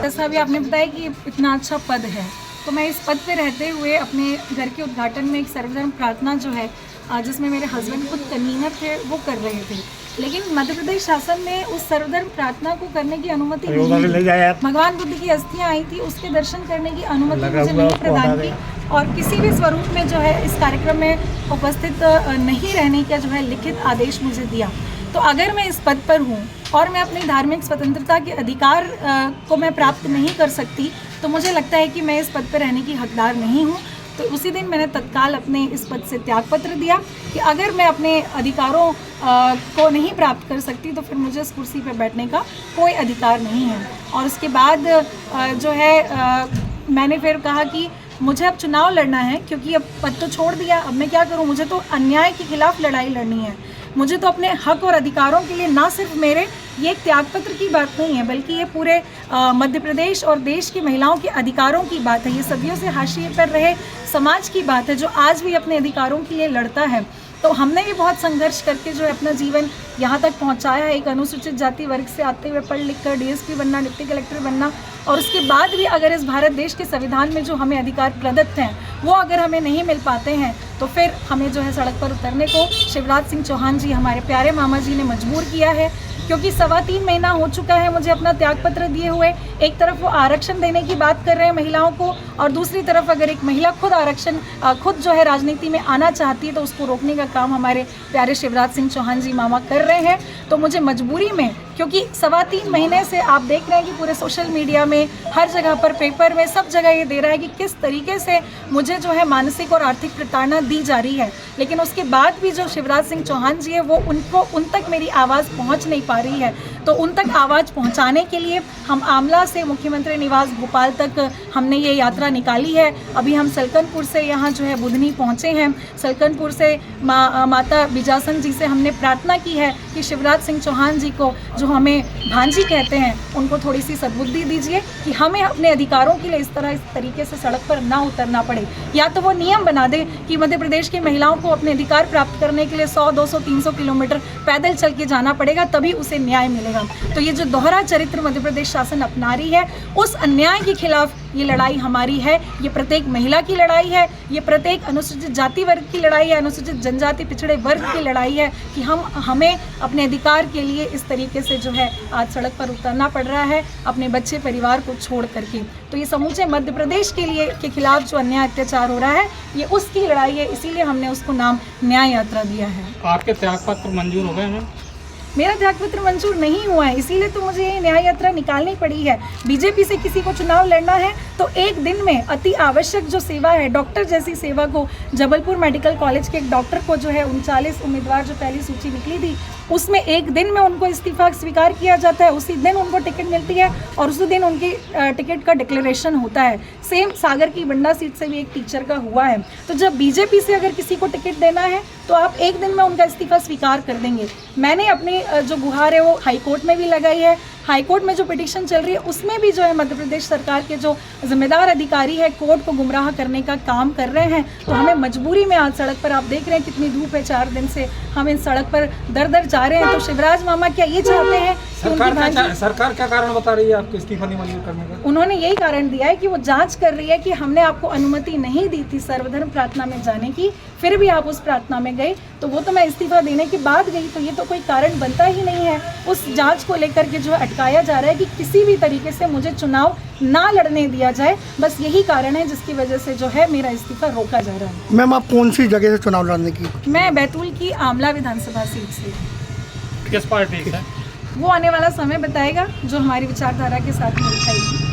जैसा भी आपने बताया कि इतना अच्छा पद है, तो मैं इस पद पे रहते हुए अपने घर के उद्घाटन में एक सर्वधर्म प्रार्थना जो है, जिसमें मेरे हस्बैंड खुद कन्वीनर थे, वो कर रहे थे। लेकिन मध्य प्रदेश शासन ने उस सर्वधर्म प्रार्थना को करने की अनुमति नहीं दी। भगवान बुद्ध की अस्थियां आई थी, उसके दर्शन करने की अनुमति मुझे नहीं प्रदान की, और किसी भी स्वरूप में जो है इस कार्यक्रम में उपस्थित नहीं रहने का जो है लिखित आदेश मुझे दिया। तो अगर मैं इस पद पर हूँ और मैं अपनी धार्मिक स्वतंत्रता के अधिकार को मैं प्राप्त नहीं कर सकती, तो मुझे लगता है कि मैं इस पद पर रहने की हकदार नहीं हूँ। तो उसी दिन मैंने तत्काल अपने इस पद से त्यागपत्र दिया कि अगर मैं अपने अधिकारों को नहीं प्राप्त कर सकती तो फिर मुझे इस कुर्सी पर बैठने का कोई अधिकार नहीं है। और उसके बाद जो है मैंने फिर कहा कि मुझे अब चुनाव लड़ना है, क्योंकि अब पद तो छोड़ दिया, अब मैं क्या करूं, मुझे तो अन्याय के खिलाफ लड़ाई लड़नी है। मुझे तो अपने हक और अधिकारों के लिए, ना सिर्फ मेरे, ये एक त्यागपत्र की बात नहीं है, बल्कि ये पूरे मध्य प्रदेश और देश की महिलाओं के अधिकारों की बात है। ये सदियों से हाशिए पर रहे समाज की बात है, जो आज भी अपने अधिकारों के लिए लड़ता है। तो हमने भी बहुत संघर्ष करके जो है अपना जीवन यहाँ तक पहुँचाया है। एक अनुसूचित जाति वर्ग से आते हुए पढ़ लिख कर डीएसपी बनना, डिप्टी कलेक्टर बनना, और उसके बाद भी अगर इस भारत देश के संविधान में जो हमें अधिकार प्रदत्त हैं वो अगर हमें नहीं मिल पाते हैं, तो फिर हमें जो है सड़क पर उतरने को शिवराज सिंह चौहान जी, हमारे प्यारे मामा जी, ने मजबूर किया है। क्योंकि 3.25 महीना हो चुका है मुझे अपना त्यागपत्र दिए हुए। एक तरफ वो आरक्षण देने की बात कर रहे हैं महिलाओं को, और दूसरी तरफ अगर एक महिला खुद जो है राजनीति में आना चाहती है तो उसको रोकने का काम हमारे प्यारे शिवराज सिंह चौहान जी मामा कर रहे हैं। तो मुझे मजबूरी में, क्योंकि 3.25 महीने से आप देख रहे हैं कि पूरे सोशल मीडिया में, हर जगह पर, पेपर में, सब जगह ये दे रहा है कि किस तरीके से मुझे जो है मानसिक और आर्थिक प्रताड़ना दी जा रही है। लेकिन उसके बाद भी जो शिवराज सिंह चौहान जी है वो उन तक मेरी आवाज़ पहुंच नहीं पा रही है। तो उन तक आवाज़ पहुंचाने के लिए हम आमला से मुख्यमंत्री निवास भोपाल तक हमने ये यात्रा निकाली है। अभी हम सलकनपुर से यहाँ जो है बुधनी पहुँचे हैं। सलकनपुर से माता बिजासन जी से हमने प्रार्थना की है कि शिवराज सिंह चौहान जी को, जो हमें भांजी कहते हैं, उनको थोड़ी सी सद्बुद्धि दीजिए कि हमें अपने अधिकारों के लिए इस तरीके से सड़क पर ना उतरना पड़े। या तो वो नियम बना दे कि मध्य प्रदेश की महिलाओं को अपने अधिकार प्राप्त करने के लिए 100, 200, 300 किलोमीटर पैदल चल के जाना पड़ेगा, तभी उसे न्याय मिलेगा। तो ये जो दोहरा चरित्र मध्य प्रदेश शासन अपना रही है, उस अन्याय के खिलाफ ये लड़ाई हमारी है। ये प्रत्येक महिला की लड़ाई है, ये प्रत्येक अनुसूचित जाति वर्ग की लड़ाई है, अनुसूचित जनजाति पिछड़े वर्ग की लड़ाई है कि हमें अपने अधिकार के लिए इस तरीके से जो है आज सड़क पर उतरना पड़ रहा है, अपने बच्चे परिवार को छोड़ करके। तो ये समूचे मध्य प्रदेश के खिलाफ जो अन्याय अत्याचार हो रहा है, ये उसकी लड़ाई है, इसीलिए हमने उसको नाम न्याय यात्रा दिया है। आपके त्यागपत्र मंजूर हो गए हैं? मेरा त्यागपत्र मंजूर नहीं हुआ है, इसीलिए तो मुझे ये न्याय यात्रा निकालनी पड़ी है। बीजेपी से किसी को चुनाव लड़ना है तो एक दिन में अति आवश्यक जो सेवा है, डॉक्टर जैसी सेवा को, जबलपुर मेडिकल कॉलेज के एक डॉक्टर को जो है 39 उम्मीदवार जो पहली सूची निकली थी, उसमें एक दिन में उनको इस्तीफा स्वीकार किया जाता है, उसी दिन उनको टिकट मिलती है और उसी दिन उनकी टिकट का डिक्लेरेशन होता है। सेम सागर की बंडा सीट से भी एक टीचर का हुआ है। तो जब बीजेपी से अगर किसी को टिकट देना है तो आप एक दिन में उनका इस्तीफा स्वीकार कर देंगे। मैंने अपनी जो गुहार है वो हाई कोर्ट में भी लगाई है। हाई कोर्ट में जो पिटीशन चल रही है उसमें भी जो है मध्य प्रदेश सरकार के जो जिम्मेदार अधिकारी है कोर्ट को गुमराह करने का काम कर रहे हैं। तो हमें मजबूरी में आज सड़क पर, आप देख रहे हैं कितनी धूप है, 4 दिन से हम इन सड़क पर दर जा रहे हैं। तो शिवराज मामा क्या ये चाहते हैं कि सरकार क्या कारण बता रही है आपको इस्तीफा नहीं मंजूर करने का? उन्होंने यही कारण दिया है कि वो जांच कर रही है कि हमने आपको अनुमति नहीं दी थी सर्वधर्म प्रार्थना में जाने की, फिर भी आप उस प्रार्थना में गए। तो वो तो मैं इस्तीफा देने के बाद गई, तो ये तो कोई कारण बनता ही नहीं है। उस जांच को लेकर के जो अटकाया जा रहा है कि किसी भी तरीके से मुझे चुनाव ना लड़ने दिया जाए, बस यही कारण है जिसकी वजह से जो है मेरा इस्तीफा रोका जा रहा है। मैम, आप कौन सी जगह से चुनाव लड़ने की? मैं बैतूल की आमला विधानसभा सीट से। किस पार्टी से? वो आने वाला समय बताएगा, जो हमारी विचारधारा के साथ मेल खाएगी।